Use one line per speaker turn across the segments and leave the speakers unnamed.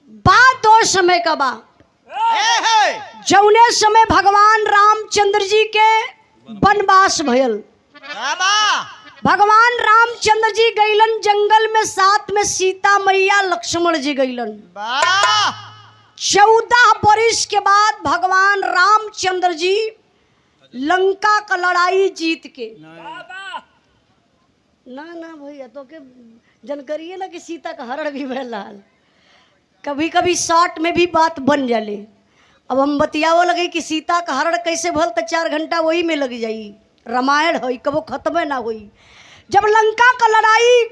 बात और समय का बा जौने समय भगवान रामचंद्र जी के वनवास भयल। भगवान रामचंद्र जी गईलन जंगल में, साथ में सीता मैया लक्ष्मण जी गईलन। 14 वर्ष के बाद भगवान रामचंद्र जी लंका का लड़ाई जीत के ना भैया तो के जानकारी है ना कि सीता का हरण भी भयल। कभी कभी शॉर्ट में भी बात बन जाले। अब हम बतियावो लगे कि सीता का हरण कैसे भल तो 4 घंटा वही में लग जाई। रामायण हो कबो खत्म ना हुई। जब लंका का लड़ाई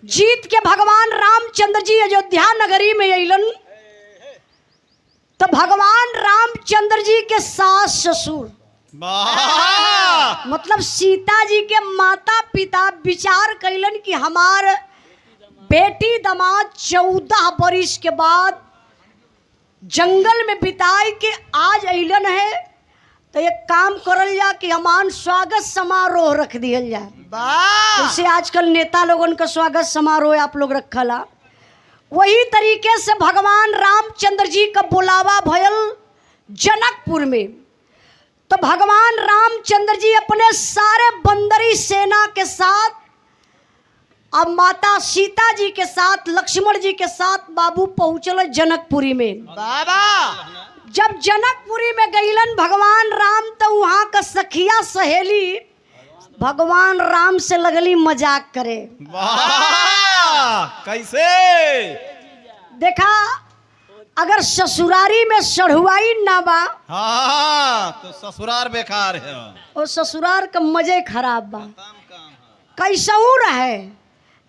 जीत के भगवान रामचंद्र जी अयोध्या नगरी में अलन तो भगवान रामचंद्र जी के सास ससुर मतलब सीता जी के माता पिता विचार कैलन कि हमार बेटी दामाद 14 वर्ष के बाद जंगल में बिताई के आज अलन है तो एक काम करल जा कि हमान स्वागत समारोह रख दियल जाए। जैसे आजकल नेता लोगन का स्वागत समारोह आप लोग रखला, वही तरीके से भगवान रामचंद्र जी का बुलावा भयल जनकपुर में। तो भगवान रामचंद्र जी अपने सारे बंदरी सेना के साथ अब माता सीता जी के साथ लक्ष्मण जी के साथ बाबू पहुंचल जनकपुरी में। जब जनकपुरी में गईलन भगवान राम तो वहां का सखिया सहेली भगवान राम से लगली मजाक करे।
कैसे
देखा अगर ससुरारी में सढ़ुआई ना बा
तो ससुरार बेकार है
और ससुरार का मजे खराब बा। कैसहू रहे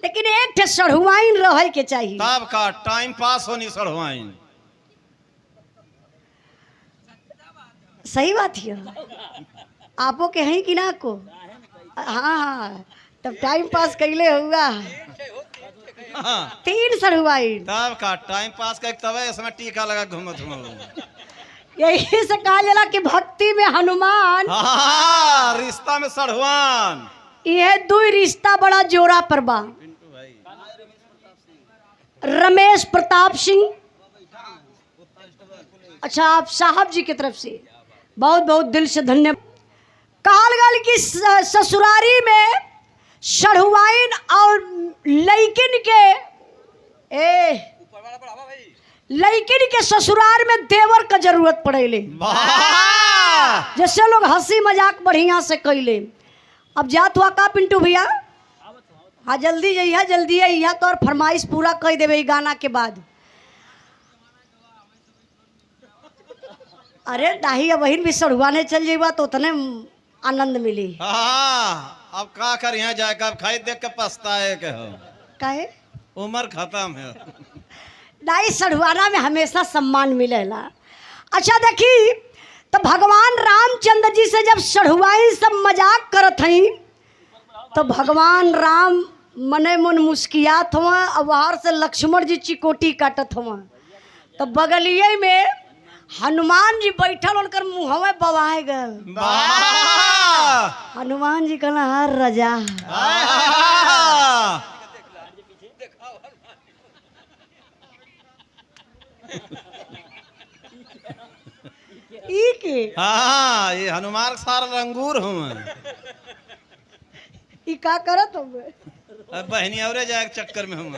लेकिन एक ठे सढ़ुआइन रहे के चाहिए।
तब का टाइम पास होनी सढ़वाइन।
सही बात है। आपो के हैं कि ना को? हाँ तब टाइम पास कैले हुआ 3 सढ़ुआइन।
तब का टाइम पास कर तब इसमें टीका लगा घूमत
यही से कहा जाला कि भक्ति में हनुमान
रिश्ता में सढ़वान।
यह 2 रिश्ता बड़ा जोरा पर बा। रमेश प्रताप सिंह अच्छा आप साहब जी की तरफ से बहुत बहुत दिल से धन्यवाद। कालगल की ससुरारी में सढ़ुआइन और लइकिन के ससुरार में देवर का जरूरत पड़ेले। जैसे लोग हंसी मजाक बढ़िया से कैले। अब जात हुआ का पिंटू भैया? हाँ जल्दी जइहा जल्दी अइहा तो और फरमाइश पूरा कर देवे गाना के बाद। अरे दाही बहन भी सड़ुआने चल जेबा तो उतने आनंद मिली।
अब का कर यहाँ जाए कब खाई देख के पछताए के हो
काहे
उम्र खत्म है।
दाई सड़ुआना में हमेशा सम्मान मिलेला। अच्छा देखी तो भगवान रामचंद्र जी से जब सड़ुआई सब मजाक करत हई तो भगवान राम मने मन मुस्कियात हुआ। अब बाहर से लक्ष्मण जी चिकोटी काटत हुआ तो बगलिए में हनुमान जी बैठल उनकर मुँह में बवाए गल। हनुमान जी कहला हर रजा
ये हनुमान सार रंगूर हूँ
का करत हो
बहनी और जाए चक्कर में हूँ।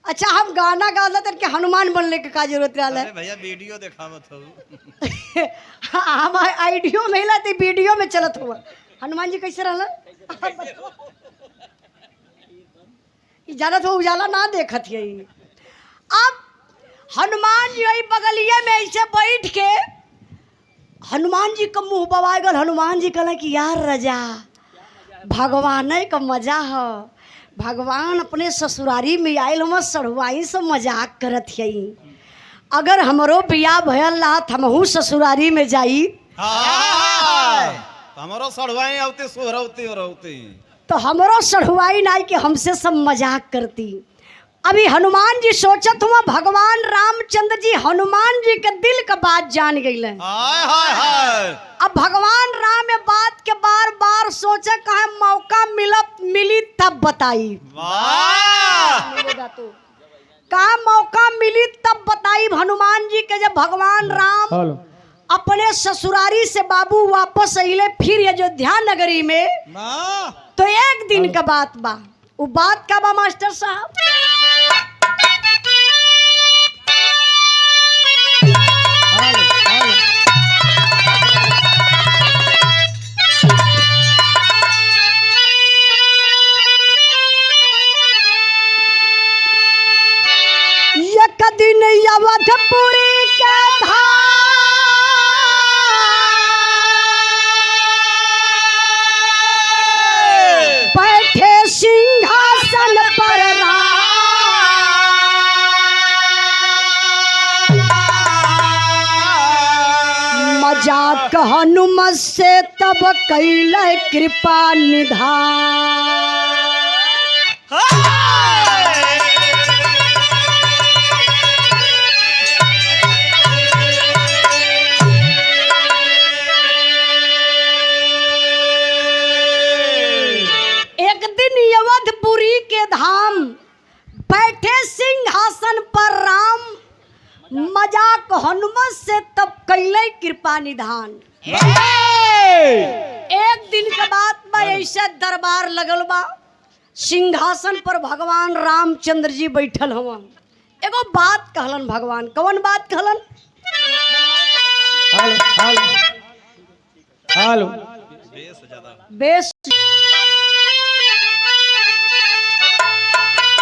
अच्छा हम गाना गावत के हनुमान बनने के का जरूरत रहा है
भैया वीडियो दिखावत हो।
हम आइडियो में ला तो वीडियो में चलत हुआ। हनुमान जी कैसे रहला जानत हो उजाला ना देखत है। अब हनुमान जी वही बगलिए में ऐसे बैठ के हनुमान जी का मुंह बवाए गल। हनुमान जी कहला कि यार रजा भगवान का मजा हो। भगवान अपने ससुरारी में आयल हम सड़ुआई से मजाक करत हई। अगर हमरो बियाह भयल लात हमहू ससुरारी में जाई
हमारो सड़ुआई आउती सुहरौती रहती
तो हमरो सड़ुआई नाई कि हमसे सब मजाक करती। अभी हनुमान जी सोचत हुआ भगवान रामचंद्र जी हनुमान जी के दिल का बात जान गई। अब भगवान राम बात के बार बार सोचे कहे मौका मिली तब बताई। का मौका मिली तब बताई हनुमान जी के जब भगवान राम अपने ससुरारी से बाबू वापस अइले फिर अयोध्या नगरी में, तो एक दिन का बात बा। वो बात का बा मास्टर साहब, एक दिन अवधपुरी के बैठे सिंहासन पर मजाक हनुमत से तब कैल कृपा निधान। एक दिन अवधपुरी के धाम बैठे सिंहासन पर राम मजाक हनुमत से तब कैले कृपा निधान। एक दिन के बाद में ऐसे दरबार लगल बा, सिंहासन पर भगवान रामचंद्र जी बैठल हवन। एगो बात कहलन भगवान, कौन बात कहलन?
हेलो
बेस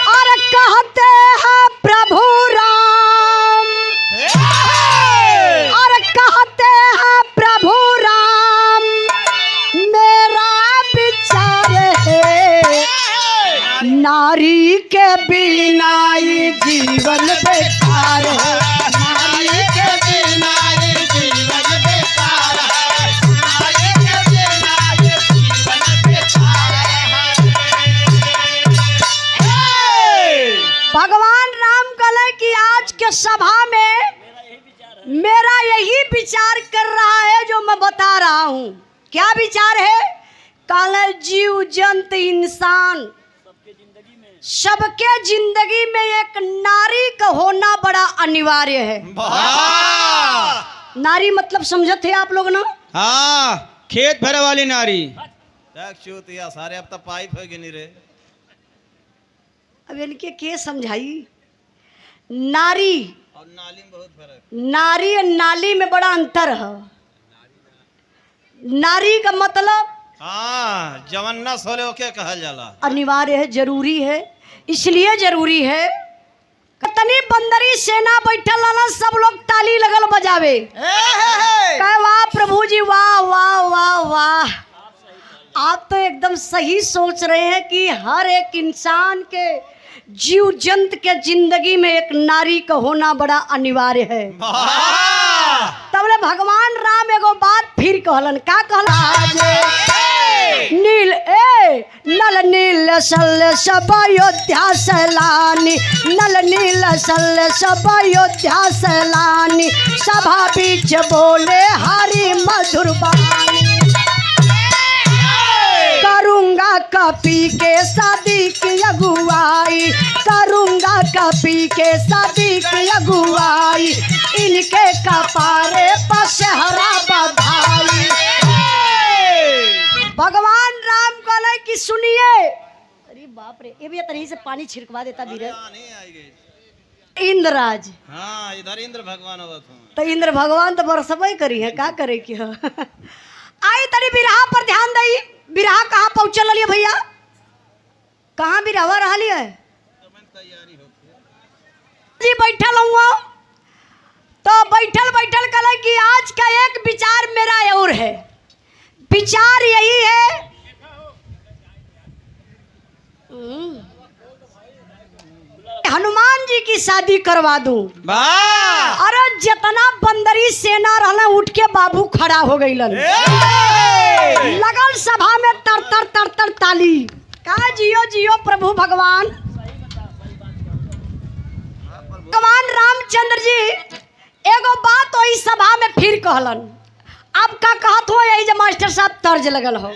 और कहते हैं प्रभु राम, और कहते हैं प्रभु राम, मेरा विचार है नारी के बिना ये जीवन बेकार है, नारी के बिना ये जीवन बेकार है, नारी के बिना ये जीवन बेकार है। भगवान राम कहले कि आज के सभा में मेरा यही विचार कर रहा है जो मैं बता रहा हूँ। क्या विचार है? कहले जीव जंत इंसान सबके जिंदगी में एक नारी का होना बड़ा अनिवार्य है। नारी मतलब समझते हैं आप लोग ना?
हाँ, खेत भरे वाली नारी।
सारे अब तो पाइप है गिनी रे।
अब इनके के समझाई? नारी
और नाली में बहुत फर्क।
नारी और नाली में बड़ा अंतर है। नारी का मतलब
हाँ, जवन्ना सोले ओके कहल जाला।
अनिवार्य है, जरूरी है। इसलिए जरूरी है कतनी बंदरी सेना बैठल रहना, सब लोग ताली लगल बजावे, कहे वाह प्रभु जी, वाह वाह वाह वाह। आप तो एकदम सही सोच रहे हैं कि हर एक इंसान के जीव जंत के जिंदगी में एक नारी का होना बड़ा अनिवार्य है। तबले भगवान राम एगो बात फिर कहलन। का कहलन? नील नल नील सल सब अयोध्या सैलानी, नल नील सल सब अयोध्या सैलानी, सभा बीच बोले हरि मधुर बानी, करूंगा कपी के शादी की अगुवाई, करूंगा कपी के शादी की अगुवाई, इनके कपारे पर सेहरा बधाई। भगवान राम कहले कि सुनिए, अरे बाप रे, ये भी तरी से पानी छिड़कवा देता धीरे। इंद्रराज,
हाँ, इधर इंद्र भगवान होत हूँ।
तो इंद्र भगवान तो बरसबे करी है, का करे की है। आई तरी बिरहा पर ध्यान दई। बिरहा कहाँ पहुँचल रही भैया? कहाँ बिरहवा रहा है? जी बैठल हूँ, तो बैठल बैठल कहले कि आज का एक विचार मेरा और है। विचार यही है, हनुमान जी की शादी करवा दूं। अरे जितना बंदरी सेना रहना उठ के बाबू खड़ा हो गईलन, लगल सभा में तर तर तर तर ताली। कहा जियो जियो प्रभु भगवान। भगवान रामचंद्र जी एगो बात वही सभा में फिर कहलन। अब का कहत हो यही जो मास्टर साहब तर्ज लगल हो।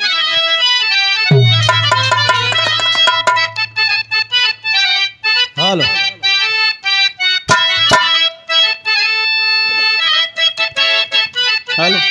हेलो चलो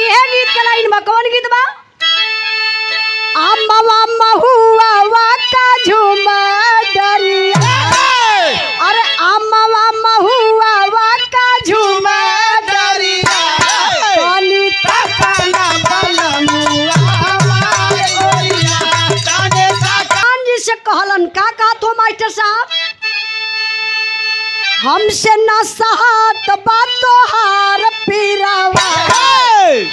यह गीत के लाइन में कौन गीत बा? अम्मा महुआ वा का झूमर डरिया, अरे अम्मा महुआ वा का झूमर डरिया, पानी तकना बलमुआ हमारे ओरिया। कान जी से कहलन का कहत हो मास्टर साहब? हमसे न सहात बातो हार पीरावा,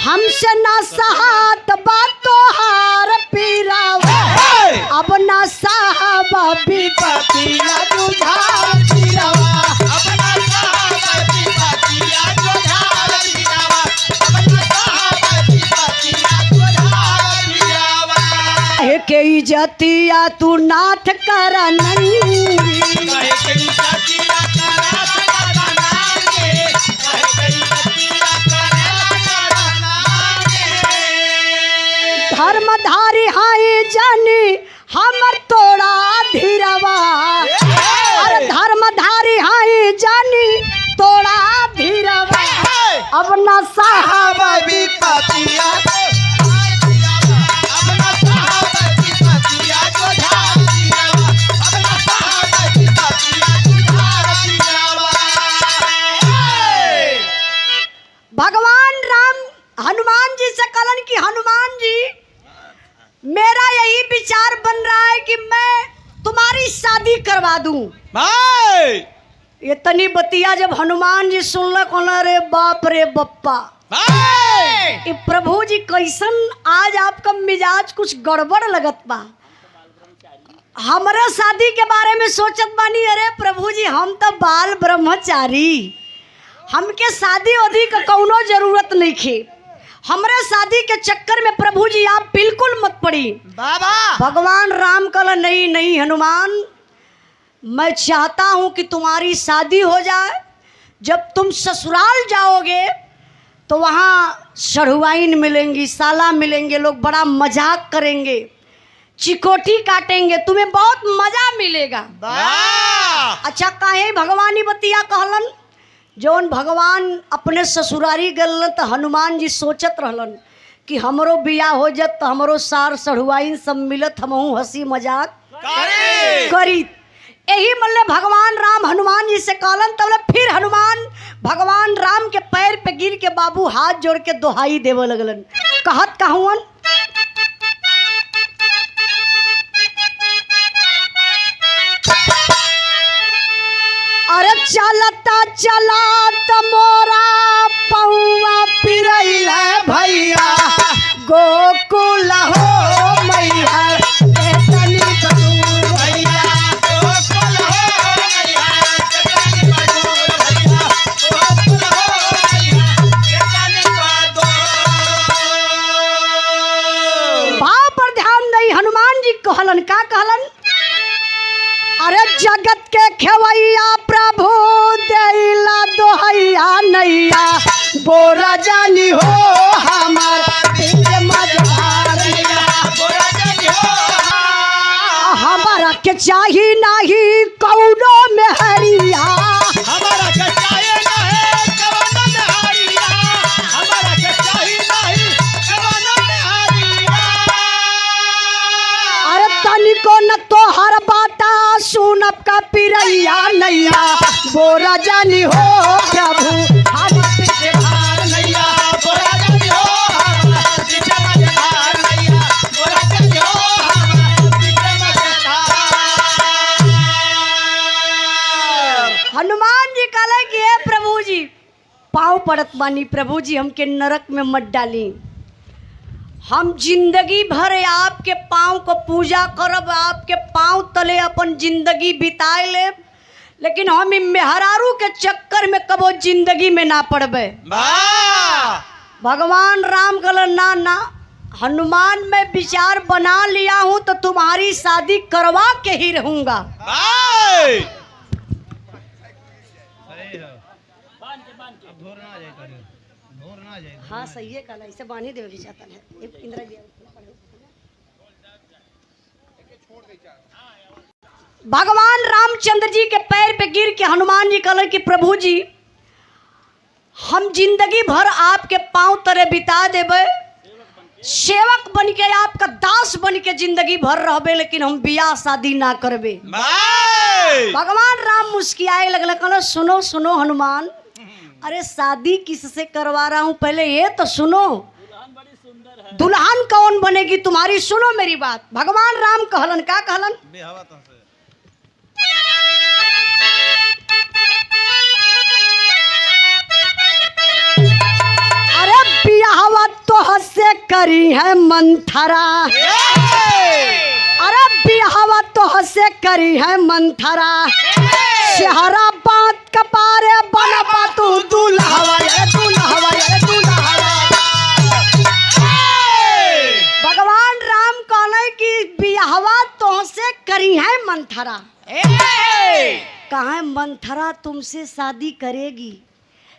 हमसे न सहात बातो हार पीरावा, अब न साहब विपतिया बुझार पीरावा, अब न साहब विपतिया बुझार पीरावा, अब न साहब विपतिया बुझार पीरावा। के इज्जतिया तू नाथ कर नंगी, धर्मधारी हाय जानी हमर तोड़ा धीरवा, अरे धर्मधारी हाय जानी तोड़ा धीरवा, अब न साहब विपतिया, अब न साहब विपतिया बुझार पीरावा, अब न साहब विपतिया बुझार पीरावा। भगवान राम हनुमान जी से कहलन कि हनुमान जी मेरा यही विचार बन रहा है कि मैं तुम्हारी शादी करवा दूं।
भाई
ये तनी बतिया जब हनुमान जी सुनल कहला रे बाप रे बप्पा,
भाई
ये प्रभु जी कैसन आज आपका मिजाज कुछ गड़बड़ लगत बा। हमारे शादी के बारे में सोचत बानी, अरे प्रभु जी हम तो बाल ब्रह्मचारी, हमके शादी वादी का कौनो जरूरत नहीं खे, हमरे शादी के चक्कर में प्रभु जी आप बिल्कुल मत पड़ी।
बाबा
भगवान राम कहला नहीं नहीं हनुमान, मैं चाहता हूं कि तुम्हारी शादी हो जाए, जब तुम ससुराल जाओगे तो वहाँ सढ़ुआइन मिलेंगी, साला मिलेंगे, लोग बड़ा मजाक करेंगे, चिकोटी काटेंगे, तुम्हें बहुत मजा मिलेगा। अच्छा काहे भगवानी बतिया कहलन? जौन भगवान अपने ससुरारी गलन तो हनुमान जी सोचत रहलन कि हमरो बियाह हो जात तो हमरो सार सढ़ुआइन सब मिलत, हमहू हंसी मजाक करी। यही मल्ले भगवान राम हनुमान जी से कहलन, तब फिर हनुमान भगवान राम के पैर पे गिर के बाबू हाथ जोड़ के दोहाई देवे लगलन। कहत कहवन अरे चलता चलात मोरा पौआ पिरैल भैया, गोकुल हो मैया तनी दूर भैया, गोकुल हो मैया तनी दूर भैया, गोकुल हो मैया तनी दूर। भाव पर ध्यान दई हनुमान जी कहलन का कहलन? अरे जगत के खेवैया प्रभु देला दोहैया नैया, बोरा जानी हो हमारा मजबारिया, बोरा जानी हो हमारा के चाही नहीं कौनो में हरिया,
हमारा के चाहे नहीं कवनो में हरिया, हमारा के चाहे नहीं कवनो में हरिया।
अरे तनिको न तो हर बाता सुनब का पिरैया नैया, बोरा जानी हो प्रभु हम पीछे भार नैया, बोरा जानी हो हम पीछे भार नैया, बोरा जानी हो हम पीछे भार। हनुमान जी कहले कि हे प्रभु जी पाँव पड़त बानी, प्रभु जी हमके नरक में मत डाली, हम जिंदगी भर आपके पाँव को पूजा करब, आपके पाँव तले अपन जिंदगी बिताए ले, लेकिन हम मेहरारू के चक्कर में कबो जिंदगी में ना पड़बे। भगवान राम कहलन ना ना हनुमान मैं विचार बना लिया हूँ तो तुम्हारी शादी करवा के ही रहूंगा। हाँ सही है कल ऐसे बांधी देवे के चाहता है एक इंदिरा जी भगवान रामचंद्र जी के पैर पे गिर के हनुमान जी कहले कि प्रभु जी हम जिंदगी भर आपके पांव तरे बिता देबे सेवक बन के आपका दास बन के जिंदगी भर रहबे लेकिन हम बियाह शादी ना करबे। भगवान राम मुस्कियाए लगले कहले सुनो सुनो हनुमान अरे शादी किससे करवा रहा हूँ पहले ये तो सुनो दुल्हन कौन बनेगी तुम्हारी सुनो मेरी बात। भगवान राम कहलन का कहलन अरे बियाहवा तो हसे करी है मंथरा अरे बियाहवा तो हसे करी है मंथरा शहरा बात कपारे बनबा तू दूल्हा भगवान राम कहले कि बियाहवा तो से करी है मंथरा कहा मंथरा तुमसे शादी करेगी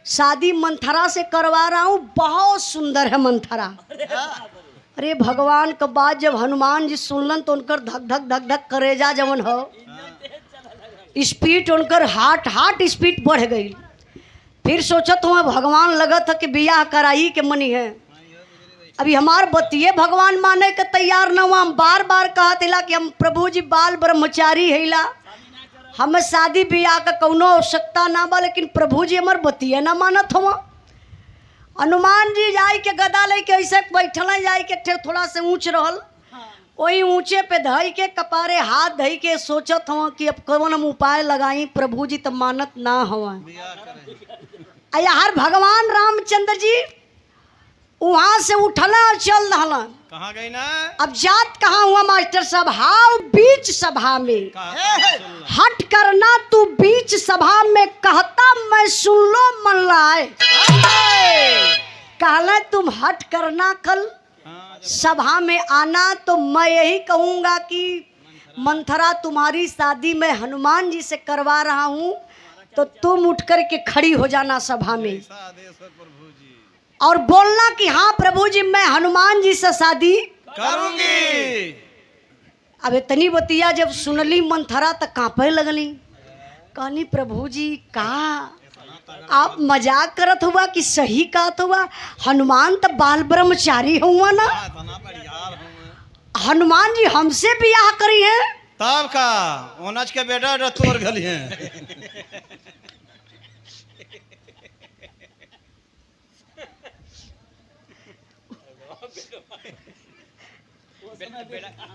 शादी मंथरा से करवा रहा हूँ बहुत सुंदर है मंथरा। अरे भगवान का बात जब हनुमान जी सुनलन तो उनकर धक धक धक धक करेजा जवन हो स्पीड उनकर हार्ट स्पीड बढ़ गई। फिर सोचत हुआ भगवान लगत है कि बियाह कराई के मनी है अभी हमार बतिये भगवान माने के तैयार न हुआ। हम बार बार कहला कि हम प्रभु जी बाल ब्रह्मचारी हैला हमें शादी ब्याह का कौनो आवश्यकता ना बा लेकिन प्रभु जी हमार बतिये ना मानत हुआ। हनुमान जी जाय के गदा लेके ऐसे बैठल जाय के थोड़ा से ऊंच रहल वही ऊंचे पे धई के कपारे हाथ धई के सोचत हुआ कि अब कौन हम उपाय लगाई प्रभु जी तो मानत ना हुआ। यार भगवान रामचंद्र जी वहां से उठला और चल रहा
कहाँ गई ना
अब जात कहाँ हुआ मास्टर साहब हाउ बीच सभा में हट करना तू बीच सभा में कहता मैं सुन लो मन लाए कहला तुम हट करना कल सभा में आना तो मैं यही कहूंगा कि मंथरा तुम्हारी शादी मैं हनुमान जी से करवा रहा हूँ तो तुम उठ कर के खड़ी हो जाना सभा में और बोलना कि हाँ प्रभु जी मैं हनुमान जी से शादी
करूंगी।
अब इतनी बतिया जब सुनली मंथरा तक कांपे लगली कहनी प्रभु जी का आप मजाक करत हुआ कि सही कहत हुआ हनुमान तो बाल ब्रह्मचारी हुआ ना हनुमान जी हमसे बियाह करी है
तब का ओनच के बेटा तोड़ गली है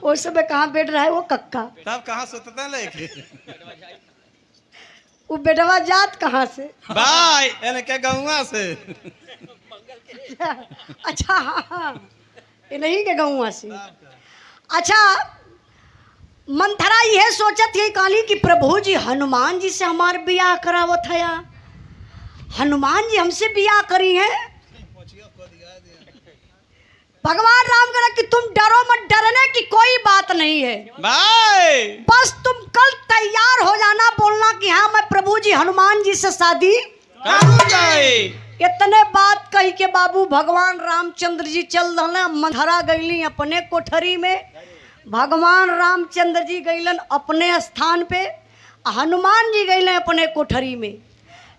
उस समय कहाँ बैठ रहा है वो कक्का
तब कहाँ सुतते लेके
वो बेटवा जात कहाँ से
भाई इनके गौवा से
अच्छा हाँ ये नहीं के गौवा से अच्छा मंथरा यह सोचत है काली कि प्रभु जी हनुमान जी से हमार बियाह करावत है हनुमान जी हमसे बियाह करी है। भगवान राम कहा कि तुम डरो मत डरने की कोई बात नहीं है
भाई
बस तुम कल तैयार हो जाना बोलना कि हाँ मैं प्रभु जी हनुमान जी से शादी
करूंगा।
इतने बात कही के बाबू भगवान रामचंद्र जी चल रहे मंथरा गईली अपने कोठरी में भगवान रामचंद्र जी गईलन अपने स्थान पे हनुमान जी गईले अपने कोठरी में।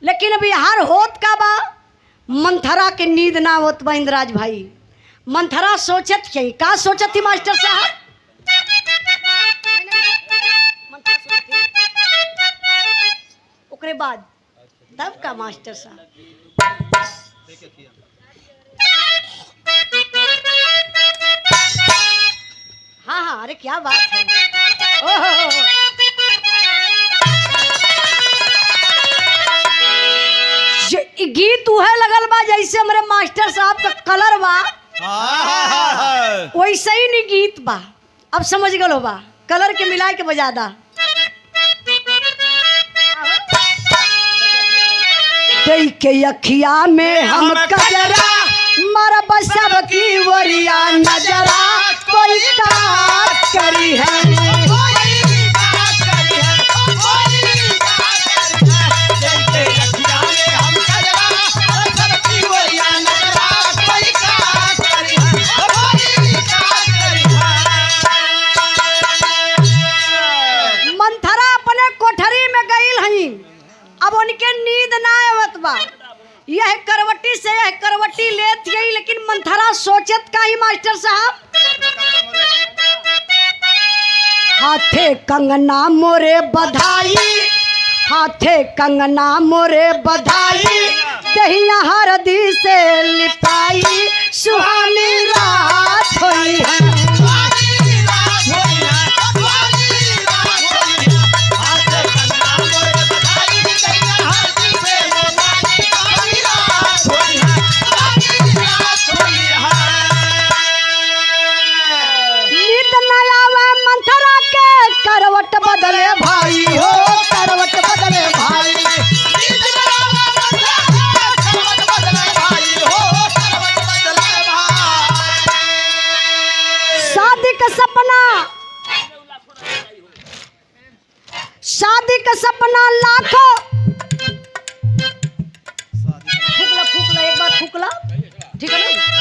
लेकिन अभी हार होत का बा मंथरा के नींद ना होत बा इंद्राज भाई मंथरा सोचत थी का सोचत थी मास्टर साहब ओकरे बाद तब का मास्टर साहब हाँ हाँ अरे क्या बात है ओहो गीत उहे लगल बा जैसे हमारे मास्टर साहब का कलर बा वैसे ही नहीं गीत बा अब समझ गलो बा कलर के मिला के बजा दा देख के अखिया में हम कजरा मरब सब की वरिया नजरा कोई बात करी है हाथे कंगना मोरे बधाई, हाथे कंगना मोरे बधाई, दहिया हरदी से लिपाई, सुहानी रात होई है। करवट बदले भाई हो, करवट बदले भाई, शादी का सपना, शादी का सपना लाखों, फूकला एक बार फूकला, ठीक है ना।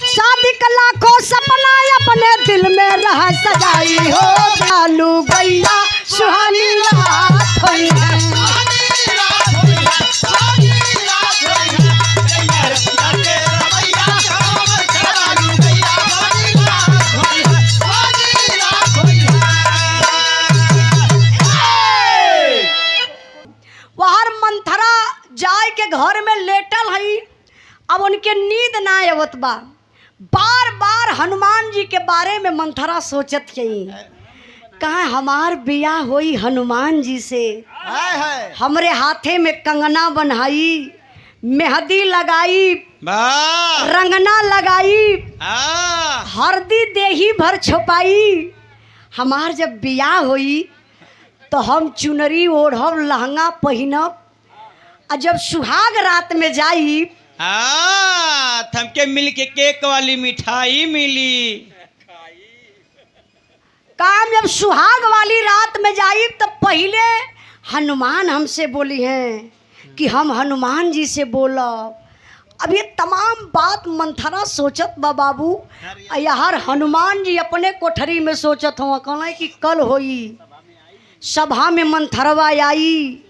शादी का लाखों सपना अपने दिल में रह सजाई हो, चालू गैया सुहानी रात होई है। वहां मंथरा जाय के घर में लेटल हई, अब उनके नींद ना आवत बा। बार बार हनुमान जी के बारे में मंथरा सोचत यही, कहाँ हमार बियाह होई हनुमान जी से, हमरे हाथे में कंगना बनाई, मेहंदी लगाई, रंगना लगाई, हरदी देही भर छुपाई, हमार जब बियाह होई तो हम चुनरी ओढ़ब, लहंगा पहनब, और जब सुहाग रात में जाई
थमके मिल के केक वाली मिठाई मिली।
काम जब सुहाग वाली रात में जाई तो पहले हनुमान हमसे बोली हैं कि हम हनुमान जी से बोलब। अब ये तमाम बात मंथरा सोचत बा बाबू, यार हनुमान जी अपने कोठरी में सोचत हो, कहना कि कल होई सभा में मंथरवा आई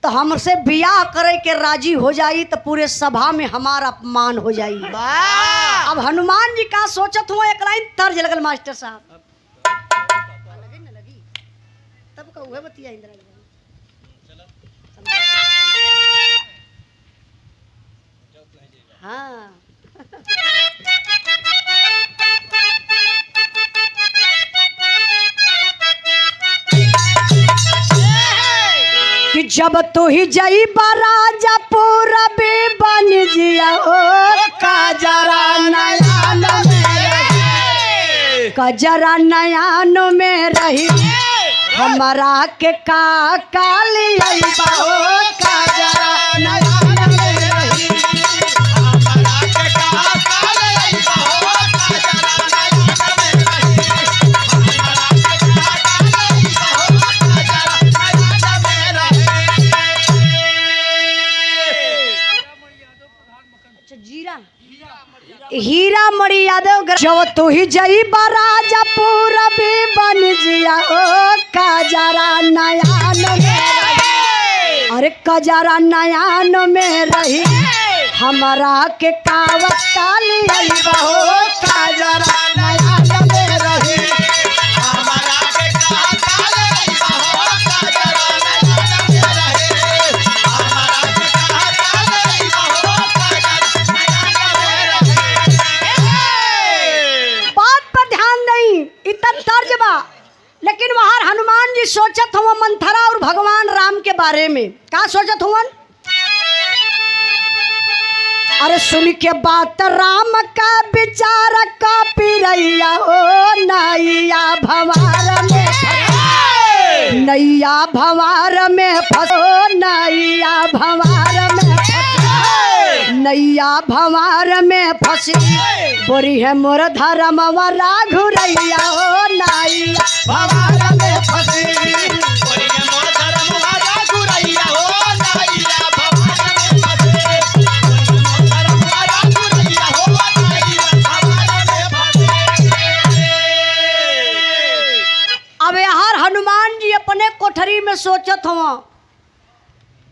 तो हमसे बियाह करे के राजी हो जाई तो पूरे सभा में हमारा अपमान हो जाई। अब हनुमान जी का सोचत हुआ, एक लाइन तर्ज लगल मास्टर साहब, लगी न लगी तब का उहे बतिया इंदिरा हाँ कि जब तू ही जई राजा पूरा बन जिया ओ काजरा नयान में, कजरा नयान में रही हमारा के का काली अइबा ओ काजरा नयान में रही,
हमारा के का काली अइबा ओ काजरा नयान में रही, हमारा के का काली अइबा ओ काजरा नयान में रही।
जीरा हीरा मणि यादव, जब तू ही जई राजा पूरा बन जिया ओ काजरा नयान में रही, अरे कजरा नयान में रही हमारा के कावत काली अइबा हो काजरा नयान में रही,
हमारा के का काली अइबा हो काजरा नयान में रही, हमारा के का काली अइबा हो काजरा नयान में रही।
बात पर ध्यान नहीं, इतना तर्ज बा, लेकिन वहां हनुमान जी सोचत हुआ मंथरा और भगवान राम के बारे में। का सोचत हुआ? अरे सुन के बात राम का विचार का पिरैया ओ नैया भंवर में, नैया भंवर में फंसो, नैया भंवर में फंसो, नैया भंवर में फंसी बोरी है मोर धर्मवा राघुरैया ओ नैया भंवर में फंसी,
बोली है मोर धर्मवा राघुरैया हो नैया भंवर में फंसे, बोली है मोर धर्मवा राघुरैया हो नैया भंवर में फंसे।
अब यार हनुमान जी अपने कोठरी में सोचत हुआ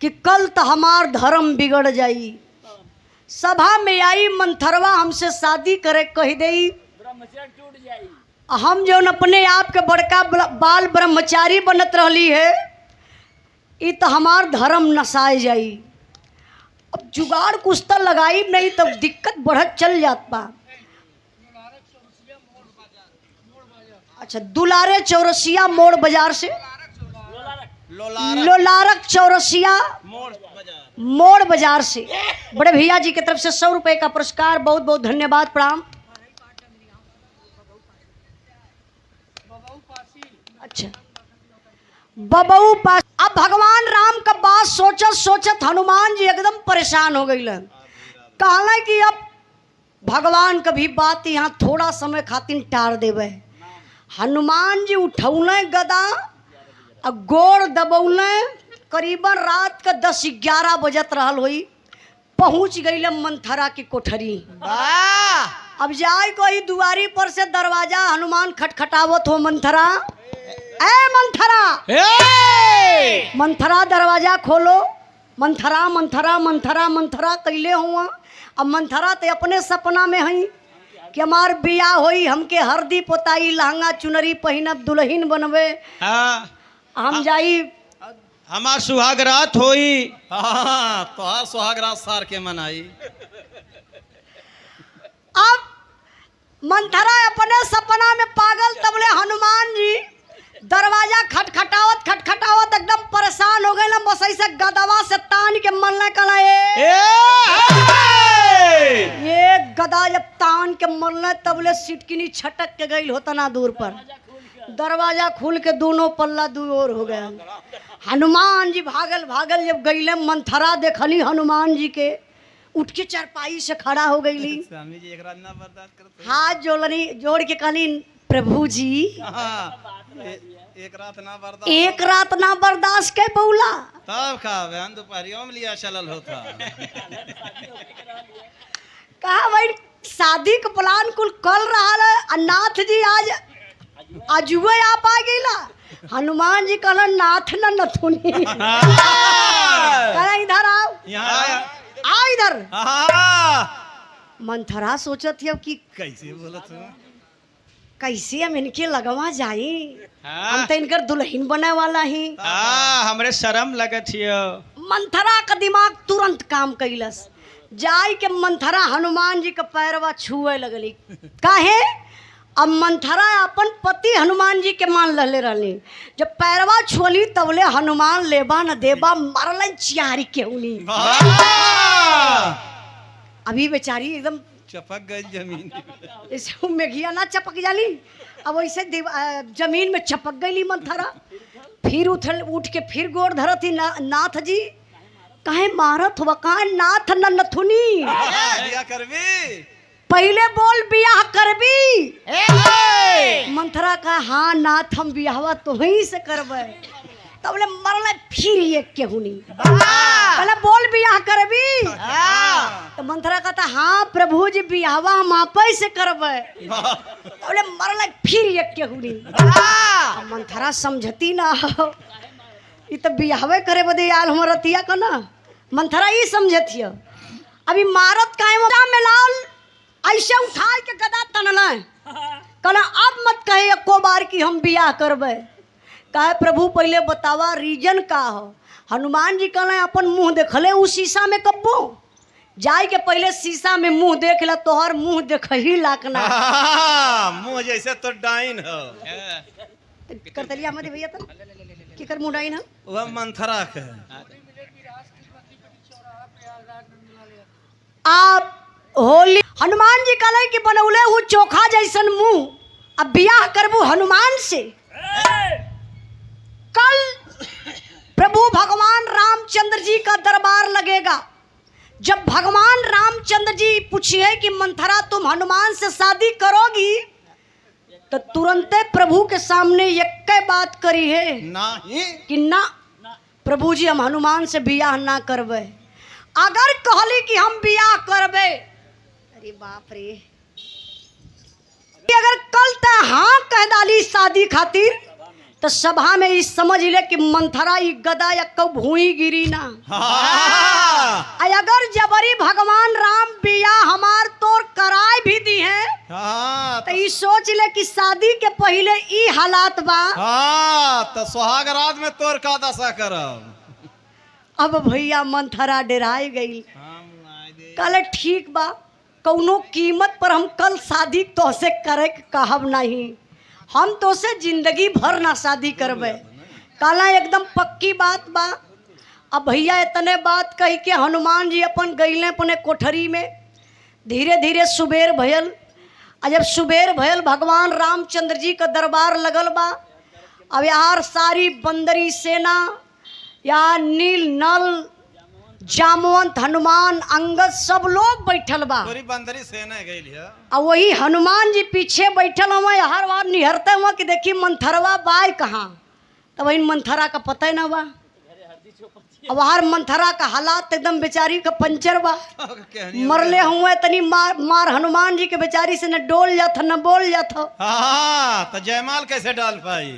कि कल तो हमार धर्म बिगड़ जाई। सभा में आई मंथरवा हमसे शादी करे कह दई, हम जो अपने आप के बड़का बाल ब्रह्मचारी बनत रहली है, ये तो हमार धर्म नसाए जाई। अब जुगाड़ कुछ तो लगाई नहीं तो दिक्कत बढ़त चल जात बा। अच्छा, दुलारे चौरसिया मोड़ बाजार से, लोलारक चौरसिया मोड़ बाजार से बड़े भैया जी की तरफ से 100 रुपए का पुरस्कार, बहुत बहुत धन्यवाद, प्रणाम। अच्छा, बबऊ पास। अब भगवान राम का बात सोचत सोचत हनुमान जी एकदम परेशान हो गई। कहला कि अब भगवान कभी बात यहाँ थोड़ा समय खातिर टार देवे। हनुमान जी उठौले गदा और गोड़ दबौले, करीबन रात का 10-11 बजत रहल हुई। पहुँच गई मंथरा की कोठरी। अब जाए कोई दुआरी पर से दरवाजा हनुमान खटखटावत हो, मंथरा ए मंथरा, मंथरा दरवाजा खोलो। मंथरा मंथरा मंथरा मंथरा कैले हुआ। अब मंथरा तो अपने सपना में हई कि हमार बियाह होई, हमके हरदी पोताई लहंगा चुनरी पहिनब, दुल्हन बनबे, हम जाई
हमार सुहाग रात होई।
हाँ, तो हर सुहागरात सार के मनाई।
अब मंथरा अपने सपना में पागल, तबले हनुमान जी दरवाजा खटखटावत खटखटावत एकदम परेशान हो गए ना। बस ऐसे गदवा से तान के मरने कला ये गदा जब तान के मरने तबले सिटकिनी छटक के गई होता ना दूर पर। दरवाजा खुल के दोनों पल्ला दू ओर हो गया। हनुमान जी भागल भागल जब गईले, मंथरा देखली हनुमान जी के, उठ के चारपाई से खड़ा हो गईली।
स्वामी जी एक रात ना बर्दाश्त करते।
हाथ जोड़ के कहली, प्रभु जी
एक रात ना बर्दाश्त,
एक रात ना बर्दाश्त के बौला।
तब का बहन दोपहरियों में लिया चलल होता।
कहा भाई शादी का प्लान कुल कल रहा है, नाथ जी आज अजुए आप आ गईला। हनुमान जी कहला नाथ न नथुनी, कहला इधर आओ, आओ इधर। मंथरा सोचत थी अब कि
कैसे बोला तू,
कैसे हम इनके लगवा जाई, हम तो इनकर दुल्हन बने वाला ही।
हमरे शर्म लगत हियो।
मंथरा का दिमाग तुरंत काम कैलस। जाई के मंथरा हनुमान जी का पैरवा छुए लगली। काहे? अब मंथरा अपन पति हनुमान जी के मान लहले रहली। जब पैरवा छुअली तबले हनुमान लेबा न देबा मारलन चियारी केहुनी। अभी बेचारी एकदम
चपक गई जमीन।
ऐसे मेघिया ना चपक जाली, अब वैसे जमीन में चपक गई मंथरा। फिर उठ के फिर गोड़ धरती, नाथ जी काहे मारत हुआ, काहे नाथ न नथुनी,
बिया करबी,
पहले बोल बियाह करबी। मंथरा का हाँ नाथ हम बियाहवा तुही से करबे। तबले मरले फिर एक केहुनी, पहले बोल बियाह करबी। तो मंथरा कहता हाँ प्रभु जी बियाहवा हम आपे से करबे। तबले मरले फिर एक केहुनी। मंथरा समझती ना, ये तो बियाहवे करे बदे आल हमर रतिया का ना। मंथरा ये समझती है अभी मारत काहे में लाल ऐसे उठा के गदा तनना कहना अब मत कहे एको बार कि हम बियाह करबे। कहे प्रभु पहले बतावा रीजन का हो। हनुमान जी कहना अपन मुंह देखले उस शीशा में कब्बो, जाए के पहले शीशा में मुंह देख ला, तोहर मुंह देख ही लाकना।
मुंह जैसे तो डाइन हो।
करतलिया मत भैया तो की कर मुंह डाइन हो,
वह मंथरा के
आप होली। हनुमान जी कहले कि बनौले हूँ चोखा जैसन मुंह, अब बियाह करबू हनुमान से। कल प्रभु भगवान रामचंद्र जी का दरबार लगेगा। जब भगवान रामचंद्र जी पूछिए कि मंथरा तुम हनुमान से शादी करोगी, तो तुरंत प्रभु के सामने एक बात करी है
नहीं
कि ना प्रभु जी हम हनुमान से बियाह ना करबे। अगर कहली कि हम बियाह करबे, अरे बाप रे, अगर कल त हाँ कह डाली शादी खातिर, तो सभा में इस समझ ले कि मंथरा ई गदा या कब भूई गिरी ना। अगर जबरी भगवान राम बिया हमार तोर कराय भी दी है
हाँ
तो ई सोच ले कि शादी के पहले ई हालात बा।
हाँ तो सुहाग रात में तोर का दशा करब।
अब भैया मंथरा डराई गई। कल ठीक बा, कौनो कीमत पर हम कल शादी तोसे करे के कहब नहीं, हम तोसे जिंदगी भर ना शादी करबे। काला एकदम पक्की बात बा। अब भैया इतने बात कही के हनुमान जी अपन गईले अपने कोठरी में। धीरे धीरे सुबेर भयल। जब सुबेर भयल भगवान रामचंद्र जी का दरबार लगल बा। अब यार सारी बंदरी सेना या नील नल जामवंत हनुमान अंगद सब लोग बैठल बा।
पूरी बंदरी सेना गई है।
और वही हनुमान जी पीछे बैठल हुआ हर बार निहरते हुआ कि देखी मंथरवा बाय कहाँ। तब वही मंथरा का पता ही ना बा। अब हर मंथरा का हालात एकदम बेचारी का पंचर बा। मरले हुए तनी मार हनुमान जी के बेचारी से न डोल जात न बोल जात।
हाँ तो जयमाल कैसे डाल पाई।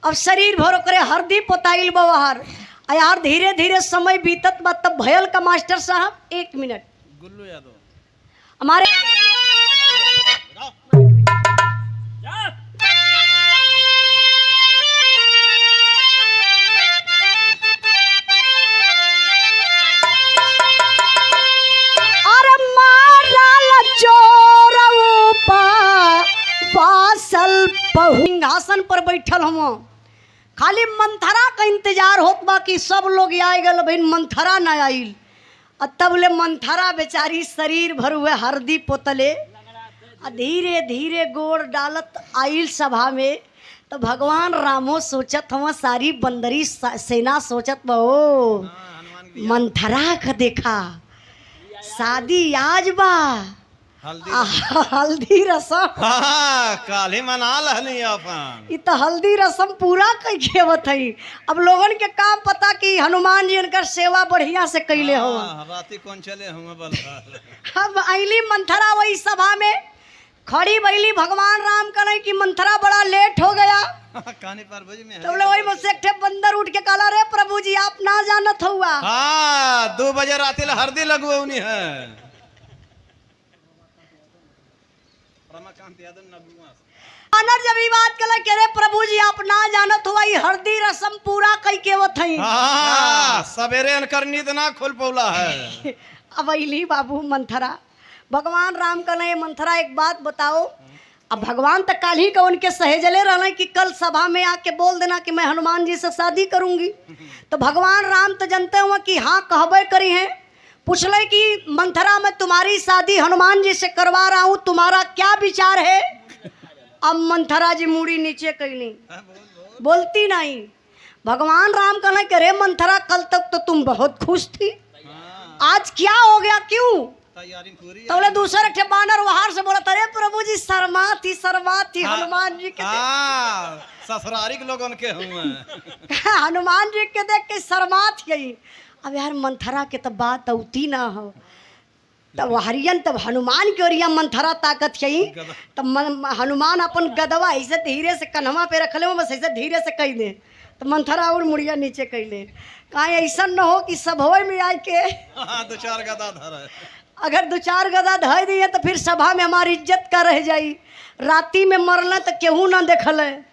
अब शरीर भरो करे हरदी पोताइल बा बाहर। यार धीरे धीरे समय बीतत बा। तब भयल का मास्टर साहब 1 मिनट
गुल्लू यादव
हमारे अरे मारल चोर वासल सिंहासन पर बैठल हम। खाली मंथरा का इंतजार होत बा कि सब लोग आए गल, भाई मंथरा न आइल। तब ले मंथरा बेचारी शरीर भर हुए हरदी पोतले धीरे धीरे गोड़ डालत आइल सभा में। तो भगवान रामो सोचत हुआ, सारी बंदरी सेना सोचत बा ओ मंथरा का देखा शादी आज बा हल्दी रसम।
हाँ काली मना लहली अपन।
इ तो हल्दी रसम पूरा कई खेवत है। अब लोगन के काम पता कि हनुमान जी उनकर सेवा बढ़िया से कैले हो।
राती कौन चले हुए बल।
अब आइली मंथरा वही सभा में खड़ी बैली। भगवान राम कहे कि मंथरा बड़ा लेट हो गया।
कहानी पर में
तो वही मुझसे एक बंदर उठ के कहा, रे प्रभु जी आप ना जानत हुआ।
हाँ 2 बजे राती हरदी लगुनी है।
अनर जब ये बात कल के रे प्रभु जी आप ना जानत हुआ हरदी रसम पूरा कई केवत है।
हाँ सवेरे अनकर नींद ना खुल पौला है।
अब अली बाबू मंथरा भगवान राम कहे मंथरा एक बात बताओ। अब भगवान तक काल ही का उनके सहेजले रहना कि कल सभा में आके बोल देना कि मैं हनुमान जी से शादी करूंगी। तो भगवान राम तो जानते हुआ कि हाँ कहबे करी हैं। पूछले कि मंथरा मैं तुम्हारी शादी हनुमान जी से करवा रहा हूँ, तुम्हारा क्या विचार है। अब मंथरा जी मुड़ी नीचे कैली, बोलती नहीं। भगवान राम कहने के रे मंथरा कल तक तो तुम बहुत खुश थी, आज क्या हो गया, क्यों। तो बोले दूसरे ठे बानर वहां से बोला, अरे प्रभु जी शर्मा थी हनुमान जी के
ससुरारी के लोग उनके हुए।
हनुमान जी के देख के शर्मा थी। अब यार मंथरा के तब बात औती ना हो। तब हरियन तब हनुमान के ओरिया मंथरा ताकत है। तब हनुमान अपन गदवा ऐसे धीरे से कन्हवा पे रख ले, बस ऐसे धीरे से कह दे। तो मंथरा और मुड़िया नीचे कह ले। कहीं ऐसा न हो कि सभा में आए के
2-4 गदा धर।
अगर 2-4 गदा धर दिए तो फिर सभा में हमारी इज्जत का रह जाई। राती में मरल तो केहू ना देखल है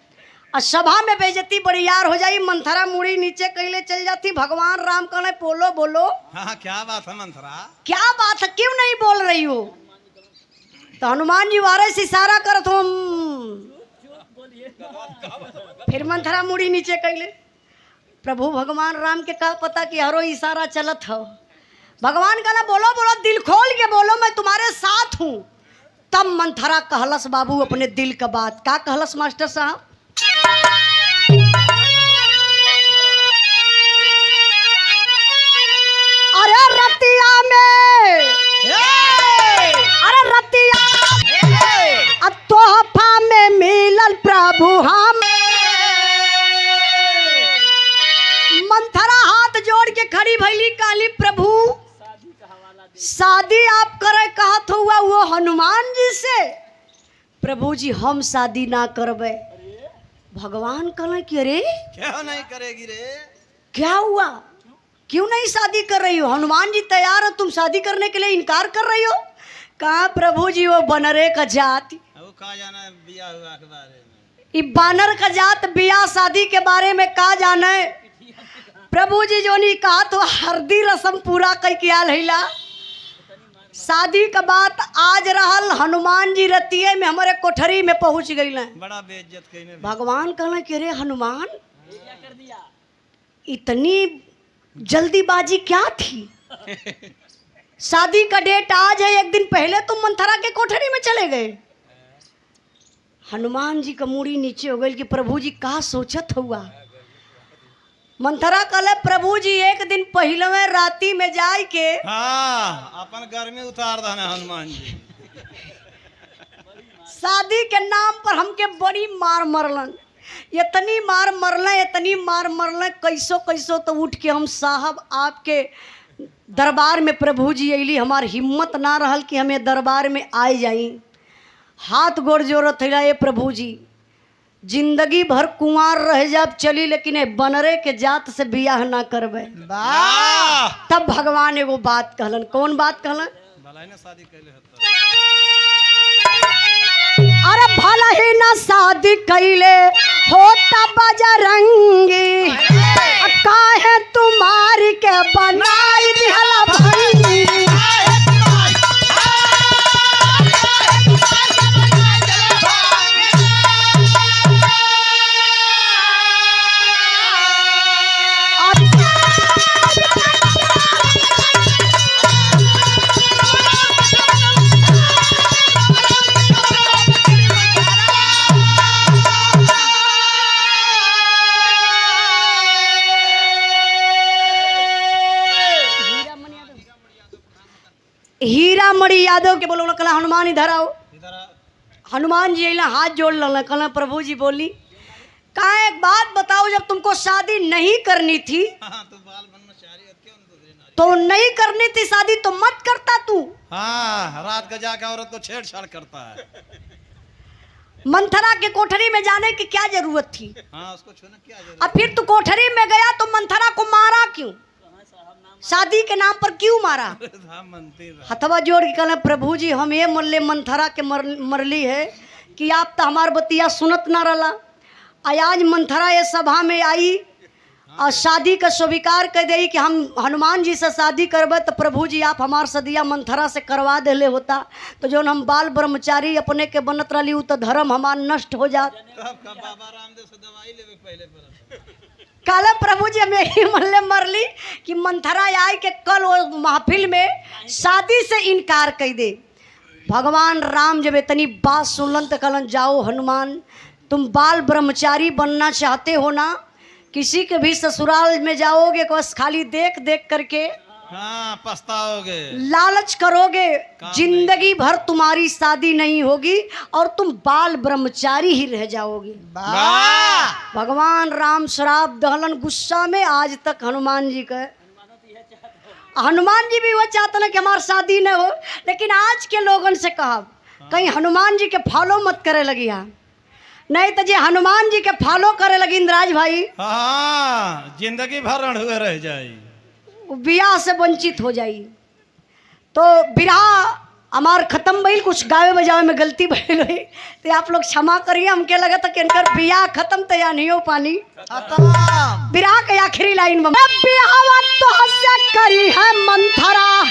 और सभा में बेइज्जती बड़ियार हो जाई। मंथरा मुड़ी नीचे कैले चल जाती। भगवान राम कहने बोलो बोलो।
हाँ क्या बात है मंथरा,
क्या बात है, क्यों नहीं बोल रही हो। तो हनुमान जी वारे से इशारा करत हो। फिर मंथरा मुड़ी नीचे कैले। प्रभु भगवान राम के का पता कि हरो इशारा चलत हो। भगवान कहना बोलो बोलो, दिल खोल के बोलो, मैं तुम्हारे साथ हूँ। तब मंथरा कहलस बाबू अपने दिल का बात। क्या कहलस मास्टर साहब। अरे रतिया में, अरे रतिया अब तोहफा में मिलल प्रभु हम। मंथरा हाथ जोड़ के खड़ी भैली, काली प्रभु शादी आप करे कहत हुआ वो हनुमान जी से। प्रभु जी हम शादी ना करबे। भगवान कहले कि अरे
क्या नहीं करेगी रे,
क्या हुआ, क्यों नहीं शादी कर रही हो? हनुमान जी तैयार हो, तुम शादी करने के लिए इनकार कर रही हो? कहा प्रभु जी वो बनरे का जात,
वो कहा जाना बिया हुआ के बारे में।
ई बानर का जात बियाह शादी के बारे में का जाने? प्रभु जी जो नहीं कहा तो हरदी रस्म पूरा कई के आल हैला। शादी का बात आज रहल, हनुमान जी रतिये में हमारे कोठरी में पहुंच गई।
बड़ा बेइज्जत कईने।
भगवान कहले कि रे हनुमान, इतनी जल्दीबाजी क्या थी? शादी का डेट आज है, एक दिन पहले तुम मंथरा के कोठरी में चले गए। हनुमान जी का मूड़ी नीचे हो गई कि प्रभु जी का सोचत हुआ। मंथरा कहले प्रभु जी एक दिन पहले राती में जाए के
हाँ, अपन गर्मी उतार देना हनुमान जी।
शादी के नाम पर हमके बड़ी मार मरलन, इतनी मार मरलन, इतनी मार मरलन, कैसो कैसो तो उठ के हम साहब आपके दरबार में प्रभु जी अली। हमार हिम्मत ना रहल कि हमें दरबार में आए जाई। हाथ गोड़ जोड़त है, ये प्रभु जी जिंदगी भर कुंवार रह जाब चली, लेकिन ए बनरे के जात से बियाह ना करबे।
वाह!
तब भगवान एगो बात कहलन। कौन बात कहलन?
भलाई ने शादी कैले हता।
अरे भला ही ना शादी कैले होता बजरंगी, काहे तुम्हारी के बनाई दिहला भंगी। हीरामणि यादव के बोलो कला हनुमान इधर आओ।
इधर आ।
हनुमान जी अला हाथ जोड़ लल, कल प्रभु जी बोली कहा एक बात बताओ, जब तुमको शादी नहीं करनी थी
हाँ, तो बाल ब्रह्मचारी है, क्यों दूसरी नारी?
तो नहीं करनी थी शादी तो मत करता तू।
हाँ, रात को जाकर औरत को छेड़छाड़ करता है।
मंथरा के कोठरी में जाने की क्या जरूरत थी?
हाँ, उसको छूने क्या जरूरत?
अब फिर तू कोठरी में गया तो मंथरा को मारा क्यों? शादी के नाम पर क्यों मारा?
हाँ, मंदिर
हथवा जोड़ के कहले प्रभु जी हम ये मरले मंथरा के मरली है कि आप तो हमार बतिया सुनत ना रला। आज मंथरा ये सभा में आई और शादी का स्वीकार कर दे कि हम हनुमान जी से शादी करबे, तो प्रभु जी आप हमार सदिया मंथरा से करवा देले होता, तो जो हम बाल ब्रह्मचारी अपने के बनत रही तो धर्म हमार नष्ट हो जात।
कब बाबा रामदेव से दवाई लेवे पहले पर।
काले प्रभु जी हमें ही मल्ले मरली कि मंथरा आए के कल वो महफिल में शादी से इनकार कर दे। भगवान राम जब इतनी बात सुनलन तो कहलन जाओ हनुमान, तुम बाल ब्रह्मचारी बनना चाहते हो ना, किसी के भी ससुराल में जाओगे बस खाली देख देख करके
हाँ, पछताओगे,
लालच करोगे, जिंदगी भर तुम्हारी शादी नहीं होगी और तुम बाल ब्रह्मचारी ही रह जाओगे। भगवान राम श्राप दहलन गुस्सा में। आज तक हनुमान जी का हनुमान जी भी वो चाहते ना कि हमारी शादी न हो, लेकिन आज के लोगन से कहा कहीं हनुमान जी के फॉलो मत करे लगी, नहीं तो जे हनुमान जी के फॉलो करे लगी इंद्राज भाई,
हाँ, जिंदगी भर रणुए रह जाई,
बियाह से वंचित हो जाई। तो बिरहा हमार खत्म भइल, कुछ गावे बजावे में गलती भइल हुई तो आप लोग क्षमा करिए। हमके लगा था कि इनकर बियाह खत्म तो या नहीं हो पानी। बिरहा के आखिरी लाइन में बियाह तो हंस करी है मंथरा,